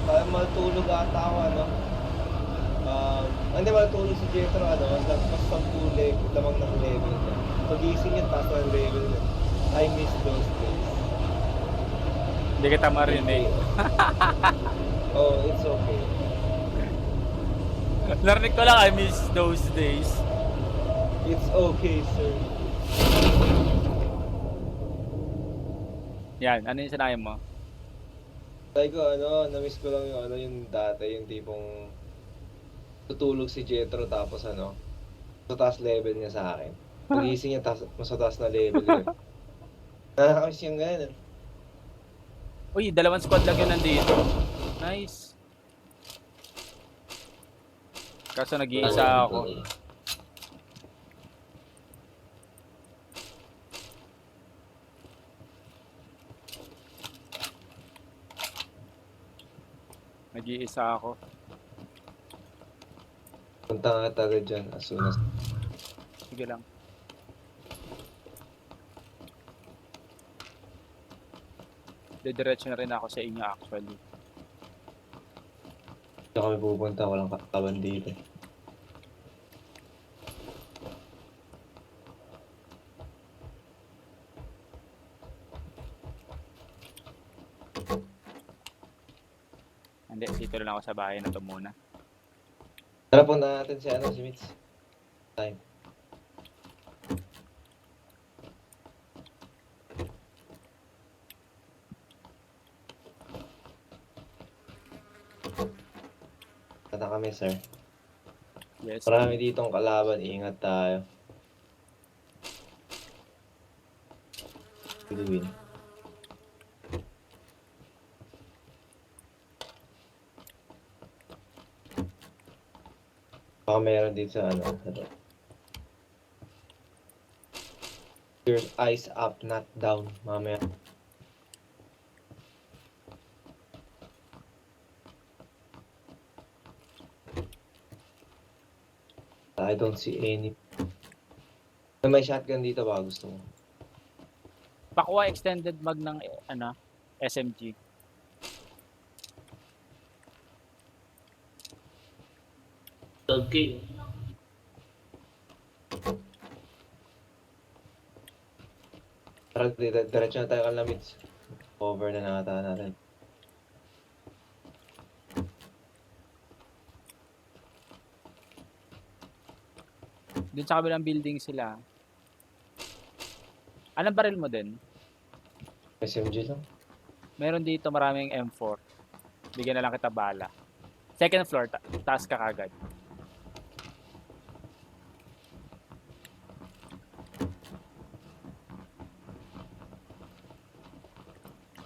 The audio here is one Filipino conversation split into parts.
Parang matulog ata ako, hindi matulog si Jetro, lagpas 10 lamang ng level niya. Pagising niya, taas ng level niya. I miss those days. Hindi kita marinig. Oh, it's okay. Narinig ko lang, I miss those days. It's okay, sir. Yan, ano yung sinabi mo? Sabi ko, na-miss ko lang yung dati, yung tipong tutulog si Jetro tapos sa taas level niya sa akin. Pagising niya, mas taas na level yun. Nakakamiss yung gano'n. Uy, 2 squad lang yun nandito. Nice. Kaso nag-iisa ako. Nag-iisa ako. Punta nga agad dyan as soon as... Sige lang. Didiretso na rin ako sa inyo actually. Dito kami pupunta, walang katawan dito. Hindi, dito lang ako sa bahay na to muna. Tara, punta natin si Mitch. Time. Tata kami, sir. Yes. Marami ditong kalaban, ingat tayo. We'll win. Baka meron dito sa Your eyes up, not down, mamaya. I don't see any. May shotgun dito ba gusto mo? Pakuha extended mag ng SMG. Okay. Tara, diretso na tayo kay Lamits. Cover na nakata natin. Doon sa kabilang building sila. Anong baril mo din? SMG lang. Meron dito maraming M4. Bigyan na lang kita bala. Second floor, taas ka kagad.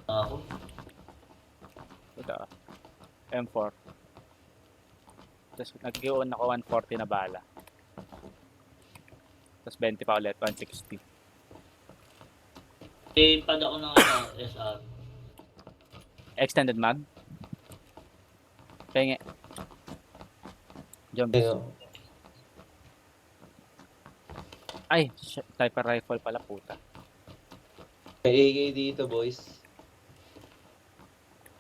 Ako. Ito. M4. Tapos nag-i-on ako 140 na bala. Tapos 20 pa ulit, 160. Eh, pad ako ng SR. Extended mag? Penge. Jump. Ay, sniper rifle pala puta. May AK dito, boys.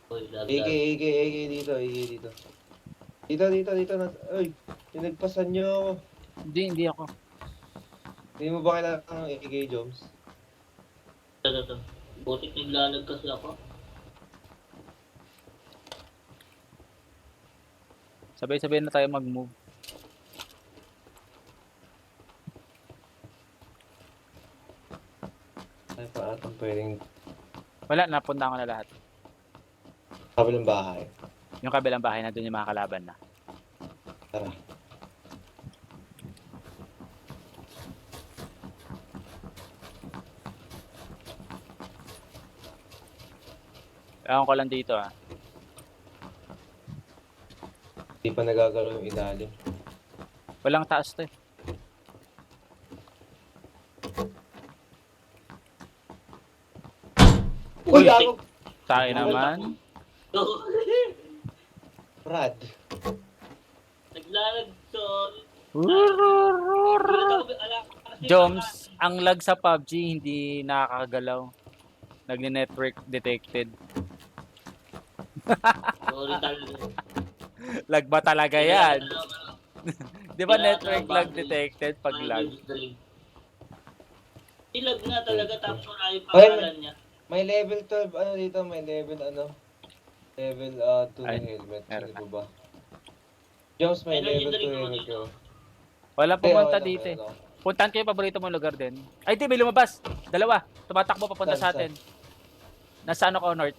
Uy, AK dito, AK dito. Dito. Ay, pinagpasan nyo ako. Hindi ako. Hindi mo ba kailangan ng AK, Joms? Ito. Butik naglalag kasi ako. Sabay-sabay na tayo mag-move. Ay, paatang pwedeng Wala, napunta ko na lahat. kabilang bahay. Yung kabilang bahay na doon yung mga kalaban na. Tara. Ewan ko lang dito ah. Hindi pa nagagalaw yung ilalim. Walang taas to eh. Uy, gago! Tayo naman. Brad. Naglalag to. Joms, ang lag sa PUBG hindi nakakagalaw. Nagne-network detected. Sorry talaga. Lag ba talaga Kailangan yan? talaga, Di ba kailangan network talaga lag boundaries. detected pag lag? Boundaries drain. Ilag nga talaga tapos wala yung Ay, pangalan niya. May level 12, ano dito, may level level 2 na Ay, helmet. meron Sino na. po ba? Jones, may May level 2 legendary naman helmet dito. ko. Walang Ay, pumunta okay lang, dito eh. meron ako. Puntahan ko yung paborito mong lugar din. Ay, di, may lumabas. Dalawa. Tumatakbo papunta Saan, sa saan? atin. Nasa ano ko, north.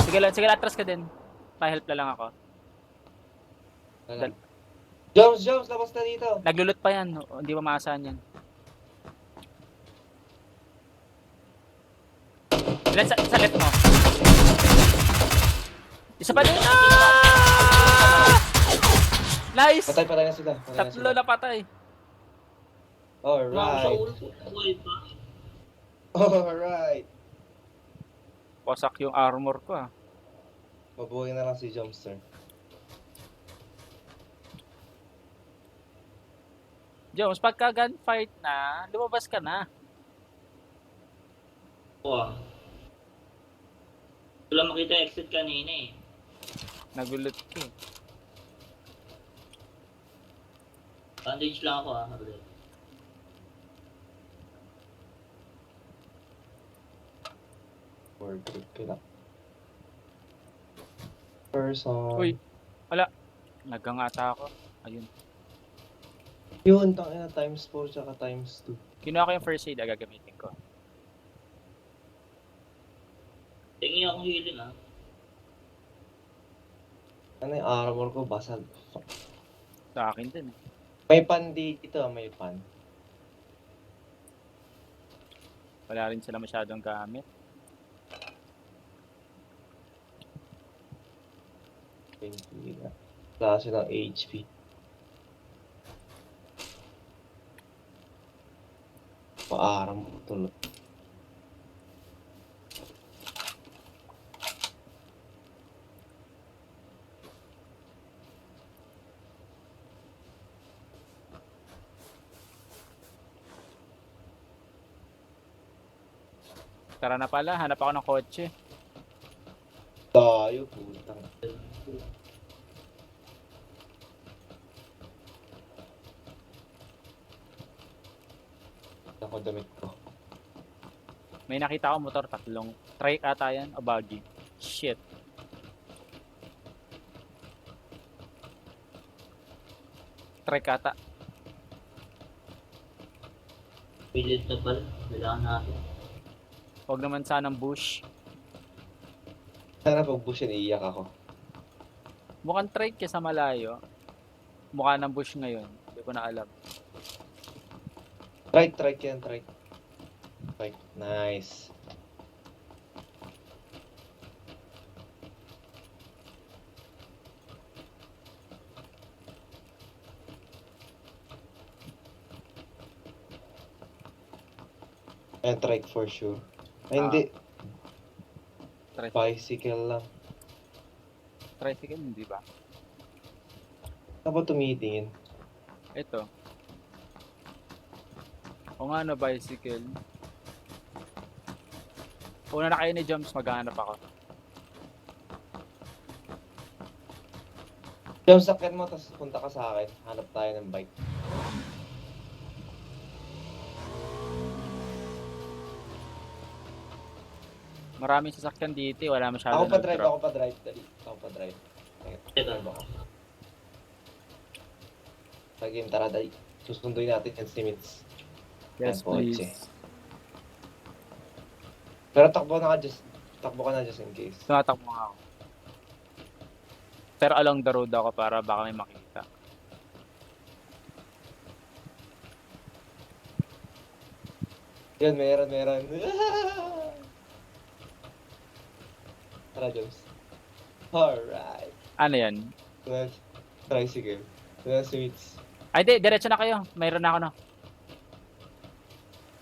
Sige lang, atras ka din. Pa-help na lang ako. Wala. Jones, labas na dito. Naglulot pa yan. Hindi mo maasahan yan. Ilan sa left mo? Isa pa din. Ah! Nice! Patay na sila. Tatlo na patay. Tumama sa Alright. ulo ko. Buhay pa. Alright. Wasak yung armor ko ah. Mabuhay na lang si Jomster. Jones, pagka gunfight na, lumabas ka na. Wow. Wala makita yung exit kanina eh. Naglulot ka eh. Bandage lang ako ah. Hablet. Or grip ko lang. Person. Uy. Wala. Nagangata ako. Ayun. Yun, tangina times 4 tsaka times 2. Kinuha ko yung first aid, gagamitin ko. Tingin akong healing ah. Ano yung armor ko? Basag. Sa akin din eh. May pan dito, may pan. Wala rin sila masyadong gamit. Wala silang HP. Paaram ko tulog. Tara na pala, hanap ako ng kotse. Tayo, putang. Ako damit ko. May nakita ako motor, tatlong. Trike ata yan, o buggy. Shit. Trike ata. Pilit na pala. Kailangan natin. Huwag naman sanang bush. Sana pag bush yun, iiyak ako. Mukhang trike kesa malayo. Mukha ng bush ngayon. Hindi ko na alam. Trike yan, trike. Trike, nice. Ayan, trike for sure. Ay, hindi. Trike. Bicycle lang. Tricycle, hindi ba? Saan ba tumitingin? Ito. O nga na, bicycle. Una na kayo ni Jumps, maghanap ako. Jump sakyan mo, tapos punta ka sa akin. Hanap tayo ng bike. Maraming sasakyan dito, wala masyado Ako pa drive, nag-drop. ako pa drive. Dali. Ako pa drive. Drive ako. Sa game, tara dali. Susunduin natin yung si Mitz. Yes, Yan, kotse. please. Pero takbo ka na just in case. Tumatakbo nga ako. Pero along the road ako para baka may makita. Yan, meron. Tara, Jones. Alright. Ano yan? Tricycle. Si Mitz. Ay, di, diretso na kayo. Mayroon na ako na.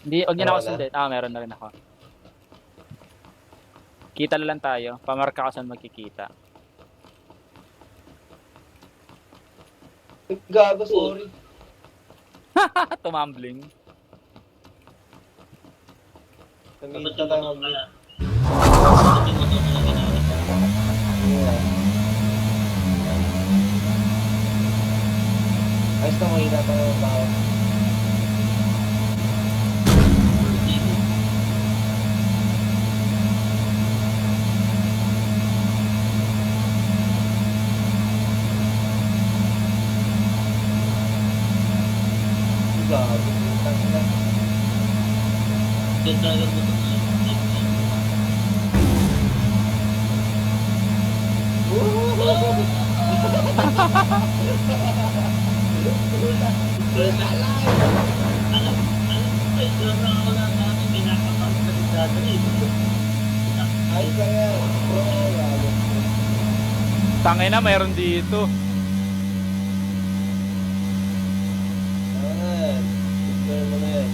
Hindi, huwag niyo na ako Wala na? sundin. Meron na rin ako. Kita na lang tayo. Pamarka ko saan magkikita. Gago, sorry. Tumambling. Namit Dapat na yung tayo motor mag-meet. kaya. Dapat yung motor na ginamit. Yeah. Ayos na, mahina pa naman tao. Gago, tangin na. Yan talaga motor na alam ko eh, laro ako lang namin kinakapag sa ligado eh. Ayos lang yan. Bro, gago. Tangay na, mayroon dito. Ayan. Declare mo na yan.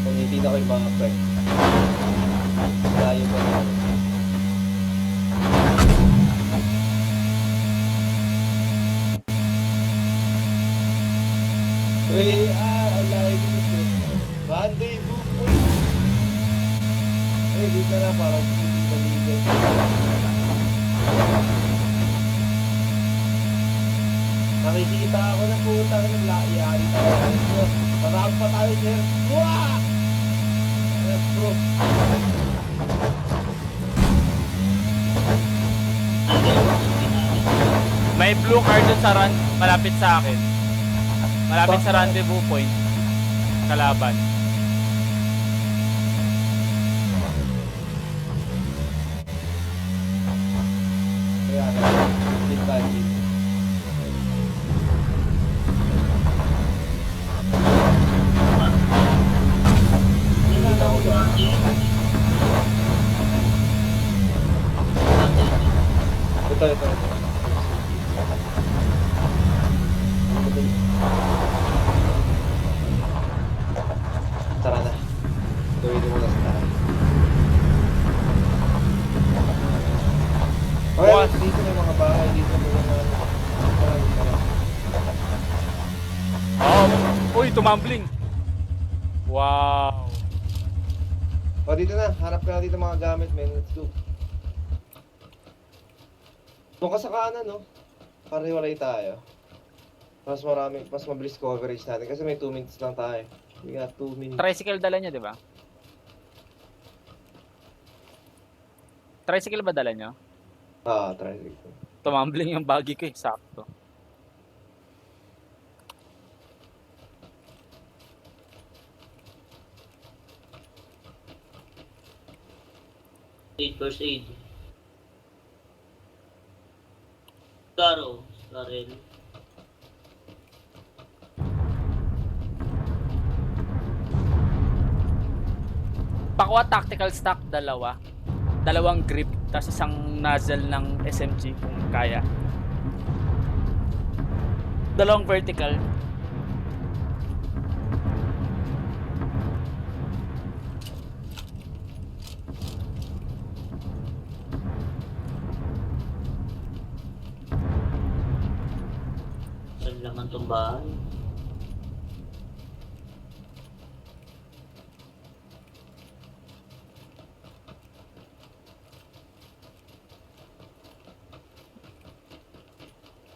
Punitin ako yung mga pre. Layo pa na. Uy, ang layo ko dito. Rendezvous point. Dito na parang balikan. Nakikita ako na puta ka naglayari tayo. Marami pa tayo, sir. Wah! Yes, bro. May blue card dun sa malapit sa akin. Malapit sa rendezvous point. Kalaban. Kaya, hindi pa, hindi. Ito. Tara na. Gawin mo muna sa tayo. Okay, dito may mga bahay. Dito may mga... Tara. Oh, uy, tumambling. Wow. O, dito na. Hanap ka na dito mga gamit, men. Let's go. Doon ka sa kanan, no? Para hiwalay tayo. Mas mabilis coverage natin kasi may 2 minutes lang tayo. We got 2 minutes. Tricycle dala niya, di ba? Tricycle ba dala niyo? Try dito. Tumambling yung buggy ko eh, sakto. First aid. Karel. Pakwa tactical stock, dalawa. Dalawang grip, tapos isang nozzle ng SMG kung kaya. Dalawang vertical. Saan laman tong bahay?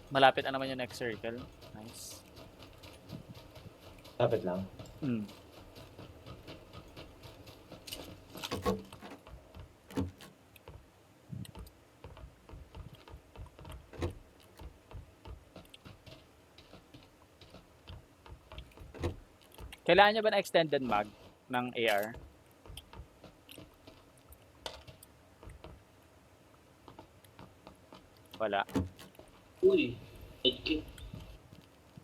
Malapit na naman yung next circle. Nice. Lapit lang. Hmm. Kailangan nyo ba ng extended mag ng AR? Wala. Uy, headkick.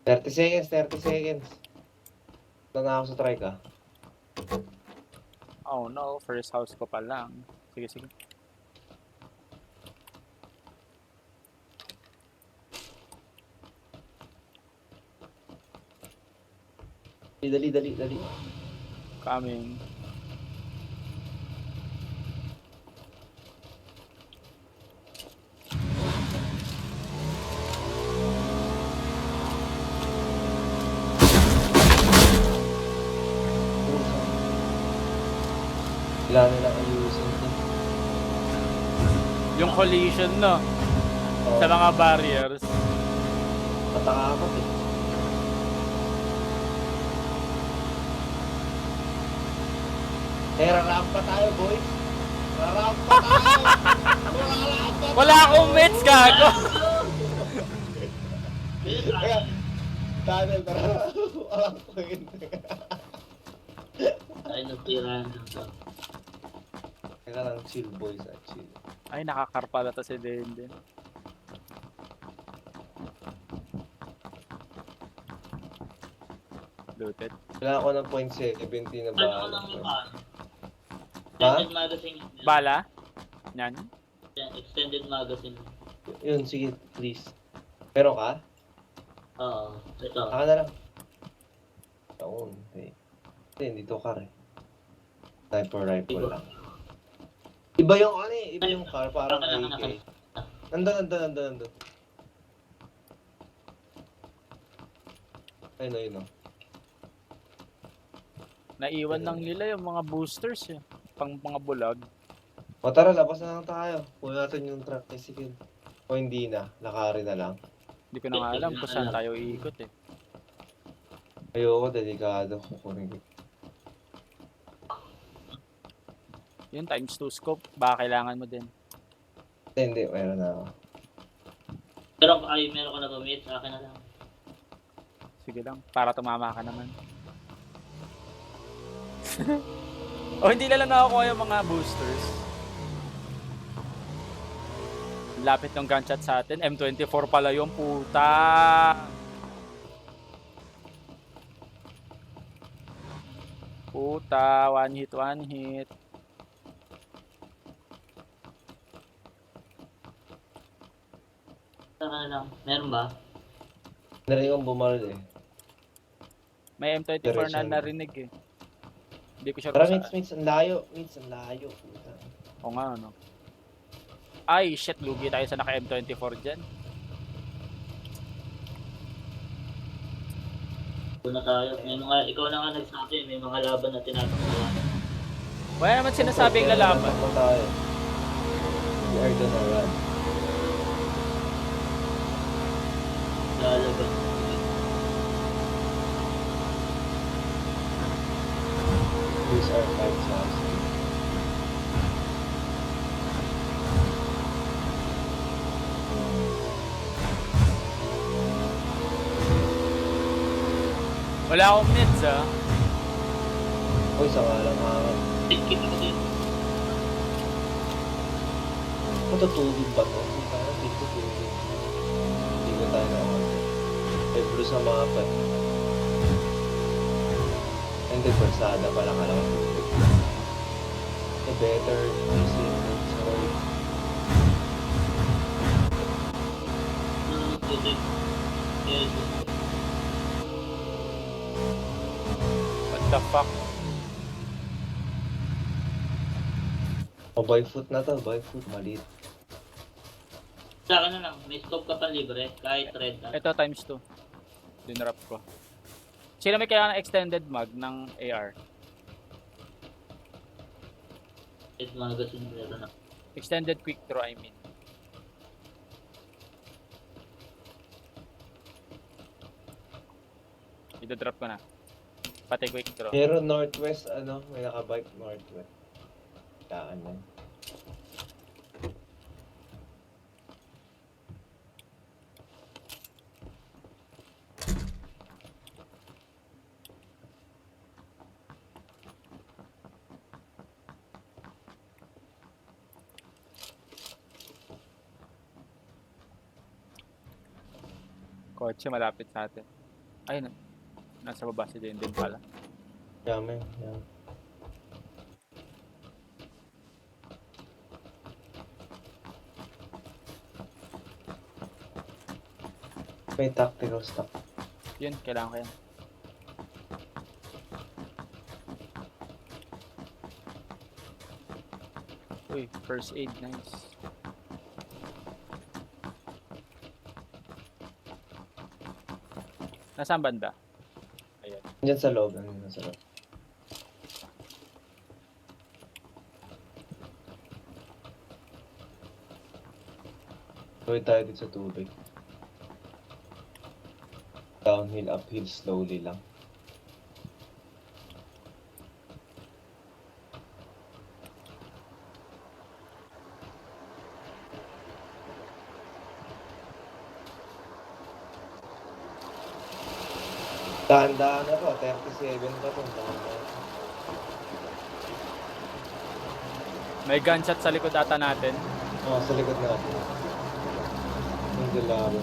30 seconds. Ito na ako sa try ka. Oh no, first house ko pa lang. Sige. Dali. Coming. Wala nilang ayusin to. Yung collision, no? Oh, Sa mga barriers. matakakot eh. Rarampa tayo, boys. Rarampa tayo. Rarampa Wala akong mates, gago! Teka, tunnel, tara. Walang point. Ay, nagtirahan lang to. Teka lang, chill boys, chill. Ay, nakakarpala to si Denden. Looted. Wala ako ng point 70 na Ano ko bala. lang yung ano? Ha? Extended magazine. Bala? Yan. Yan, extended magazine. Yun, sige, please. Meron ka? Oo, ito. Saka na lang. Oo, hindi. Hindi, dito ka rin. Sniper rifle Iba. lang. Iba yung ano eh, iba yung car, parang Ano, AK. Nandun. Ayun, ayun, oh. Naiwan lang nila yung mga boosters eh. Pang mga bulag. O tara, labas na lang tayo. Kuha natin yung truck ni Sigil. O hindi na, lakari na lang. Hindi ko na nga alam kung saan tayo iikot eh. Ayoko, delikado. Kukunin ko. Yun, times 2 scope. Baka kailangan mo din. Hindi, meron na ako. Pero meron ko na bumit, sa akin na lang. Sige lang, para tumama ka naman. O hindi na lang nakakuha yung mga boosters. Lapit ng gunshot sa atin. M24 pala yung puta. Puta, one hit. Sa akin na lang. Meron ba? Narinig kong bumaril eh. May M24 na Direction. narinig eh. Hindi ko sure Tara, kung Mitch, ang layo. Mitch, ang layo. Puta. O nga, ano. Ay, shit, lugi tayo sa naka M24 dyan. Doon na tayo. May mga, ikaw na nga nagsabi, may mga laban na tinatakbuhan. Wala naman sinasabing lalaban. Takbo tayo. We are gonna run. Lalaban. These are five shots. Wala akong mids ah. Uy, sa ngalang hangat. Tikit ako din. Matutulog ba to? Hindi tayo, hindi ko tulog. Hindi ko tayo na ako. May blue sa mapa. Hindi, persada pala ka lang. The better easy. Sorry. Titik. Yes. What the fuck? O, by foot na to, by foot. Maliit. Sa akin na lang, may scope ka pa libre, kahit red na. Ito times 2. Dinrap ko. Sino may kailangan ng extended mag ng AR? Red magazine meron na. Extended quick draw, I mean. Ito-drop ko na. Pati quick draw. Pero northwest, ano, may nakabike northwest. Kaan na. Kotse malapit sa atin. Ayun. Nasa baba si Denden pala. Yaman, yaman. May tactical stock. Yun, kailangan ko yan. Uy, first aid, nice. Nasaan banda? Ayan. Diyan sa loob, ano sa loob. Tuloy tayo dito sa tubig. Downhill, uphill, slowly lang. Dahan-dahan na to, 37 pa to. Dahan-dahan. May gunshot sa likod ata natin. Oh, sa likod natin. Hindi labo.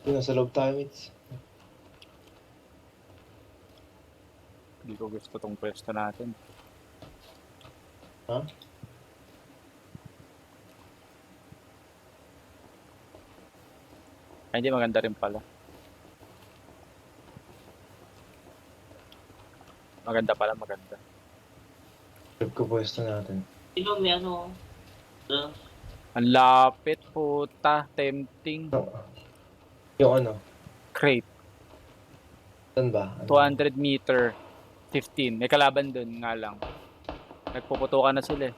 Yun, nasa loob tayo, Mitch. Hindi ko gusto tong pwesto natin. Ha? Ay, hindi maganda rin pala. Maganda pala, maganda. Trip ko pwesto natin. Sino may ano? Ang lapit, puta, tempting. Yung ano? Crate, Saan ba? 200 meter, 15. May kalaban dun nga lang. Nagpuputukan na sila eh.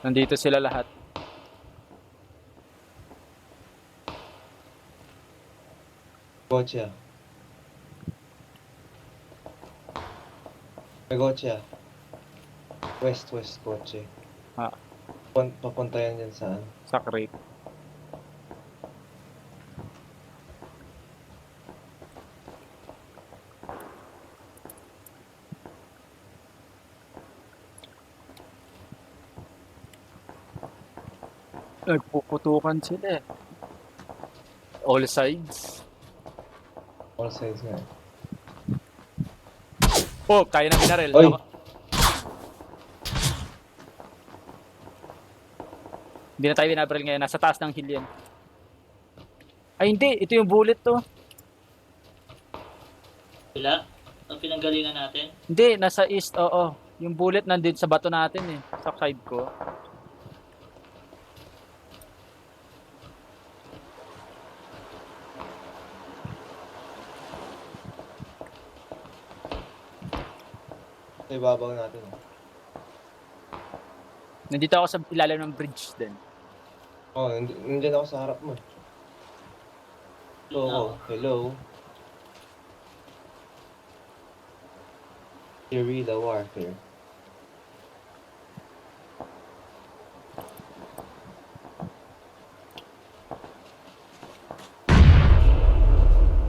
Nandito sila lahat. Kotse ah. May kotse ah. West kotse. Ah. Papunta yan dyan saan? Sa crate. Nagpuputukan sila eh. All sides. All sides nga. Oh, kaya na binaril. Oy! Hindi na tayo binabaril ngayon. Nasa taas ng hill yan. Ay hindi, ito yung bullet to. Sila? Ang pinanggalingan natin? Hindi, nasa east, oo. Yung bullet nandun sa bato natin eh. Sa side ko. Sa ibabaw natin ah. Nandito ako sa ilalim ng bridge din. Oh, nandiyan ako sa harap mo. Oh, hello. Guerrilla warfare.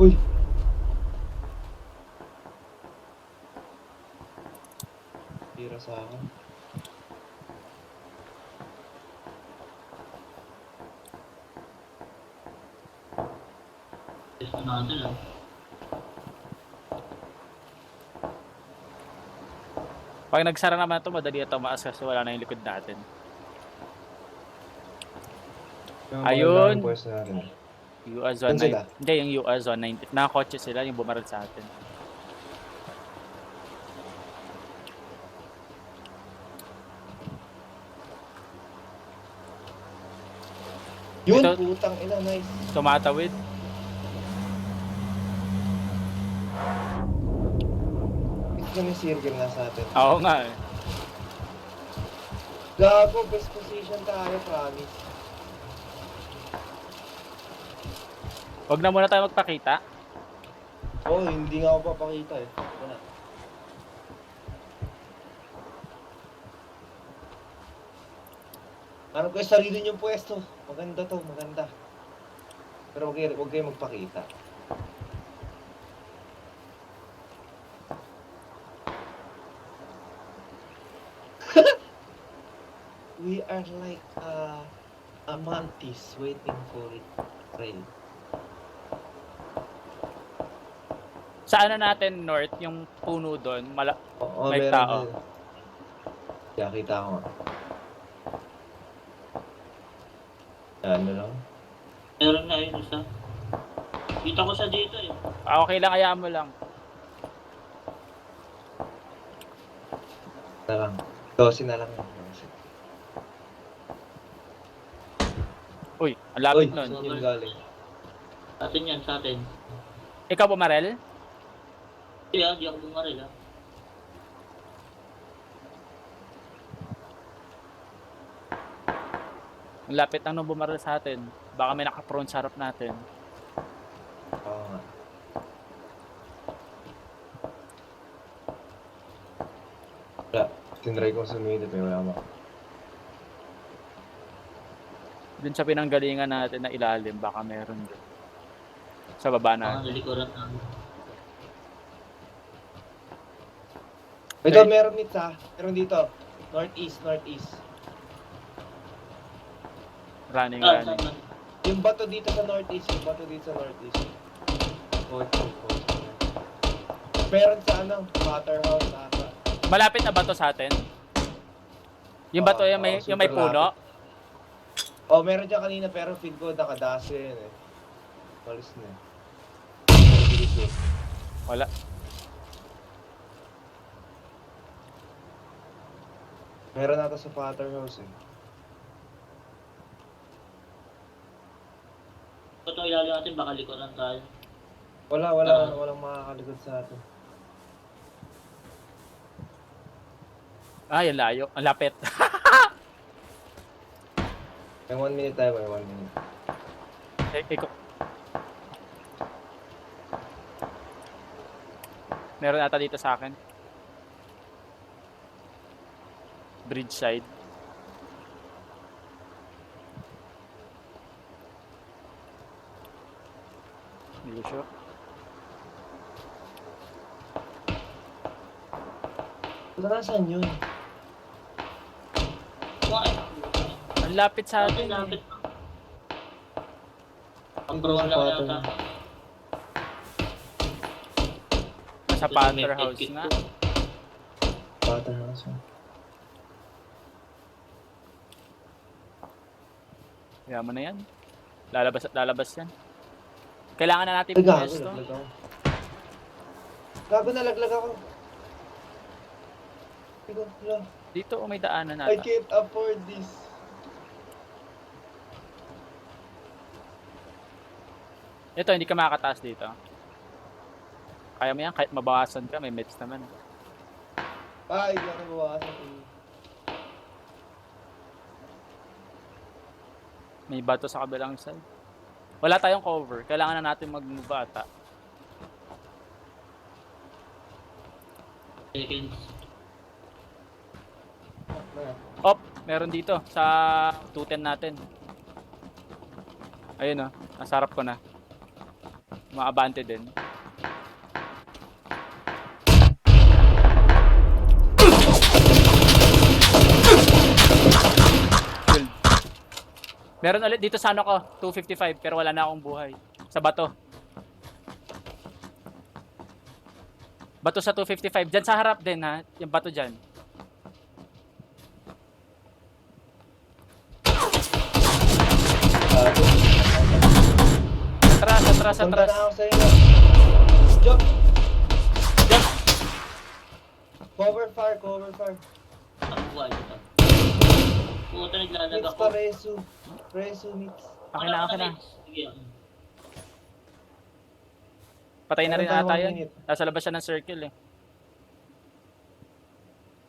Uy! Tira sa akin. Ito natin ah. Pag nagsara naman ito, madali ito maas kasi wala na yung likod natin. Yung Ayun. magandang pwesto natin. US Saan sila? 190. Hindi, yung US 190. Nakakotse sila, yung bumaril sa atin. Yun, Ito- putang ina, nice. Tumatawid. Ito na may circle na sa atin. Oo nga eh. Gago, best position tayo, promise. Huwag na muna tayo magpakita. Oh, hindi nga ako papakita eh. Wala. Hanap kayo sarili niyong pwesto. Maganda to, maganda. Pero huwag kayo magpakita. We are like a mantis waiting for it. Rain. Sa ano natin, north, yung puno doon, Oo, May meron tao. din. Kaya kita ko nga. Ano lang? Meron na yun isa. Kita ko siya dito eh. okay lang, hayaan mo lang. Na lang. 12 na lang. Uy, ang Uy, lapit nun. saan yung galing? Sa atin yan, sa atin. Ikaw bumarel? Hindi di ako bumaril ah. Ang lapit lang nung bumarel sa atin. Baka may nakaprone sa harap natin. Oo nga. Wala. Tinry kong sumilip eh. Wala mo. Dun sa pinanggalingan natin na ilalim, baka meron dun. Sa baba Mga natin. nalikuran namin. Ito, Okay. meron meets ha. Meron dito. Northeast, northeast. Running. Saan? Yung bato dito sa northeast. Yung bato dito sa northeast. Meron sa ano, Waterhouse ata. Malapit na ba to sa atin? Yung bato yung may, super yung may puno? Oh, meron dyan kanina pero feel ko nakadase yun eh. Malis na eh. Mabilis yun. Wala. Meron nata sa Waterhouse eh. Ito ilalim natin, baka likuran tayo. Walang makakalikod sa atin. Yung layo. Ang lapit. May 1 minute tayo, may 1 minute. Ikaw. Meron ata dito sa akin. Bridge side. Hindi ko sure. Nasaan yun? Ang lapit sa Sa atin. atin, lapit. Ang Pagkaroon lang pato yata. Sa Panther House nga. Waterhouse yun. Kaya mo na yan. Lalabas yan. Kailangan na natin Ay, gago, pumesto. nalaglag ako. Gago, nalaglag ako. Ikaw, wala. Dito may daanan I nata. can't afford this. Ito, hindi ka makakataas dito. Kaya mo yan, kahit mabawasan ka, may meds naman. Ay, hindi ako mabawasan. May bato sa kabilang side. Wala tayong cover. Kailangan na natin mag-move ata. Seconds. Op! Meron dito sa 210 natin. Ayun o. Nasa harap ko na. Maabante din. Killed. Meron ulit dito sa ano ko. 255 pero wala na akong buhay. Sa bato. Bato sa 255. Diyan sa harap din ha. Yung bato dyan. Atras. Punta na ako sa inyo. Jump! Jump! Cover fire. Ang buhay ito. Puta, naglalag Mix ako. pa, Resu mix. Okay na. Sige. Patay na rin Meron tayo ata 1 yan. minute. Nasa labas siya ng circle eh.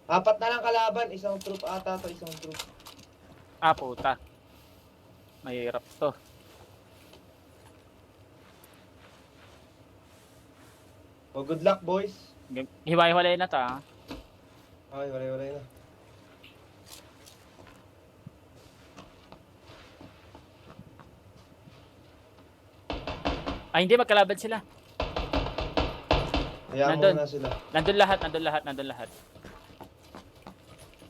4 na lang kalaban. Isang troop ata to, isang troop. Ah, puta. Mahirap to. Oh, good luck, boys. Hiwa-hiwalay na ta. Ay, wala na. Ay, hindi. Magkalaban sila. Hayaan mo Nandun. na sila. Nandun lahat.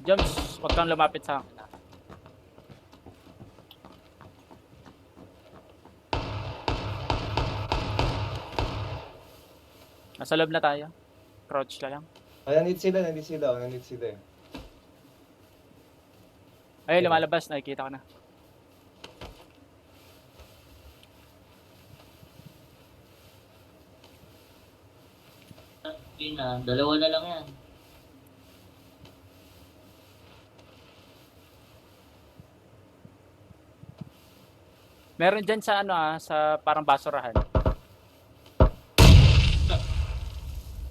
Joms, huwag kang lumapit sa akin. Nasa loob na tayo. Crouch ka lang. Oh, nandito sila eh. Ayun, lumalabas. Nakikita ko na. Yun na, dalawa na lang yan. Meron dyan sa sa parang basurahan.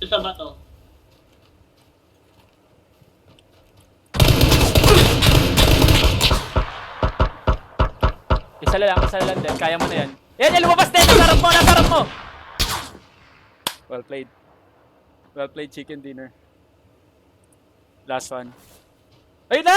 Ito sa bato. Isa na lang din. Kaya mo na yan. Yan, lumabas din! Nasarap mo! Well played. Well played, chicken dinner. Last one. Ayun na!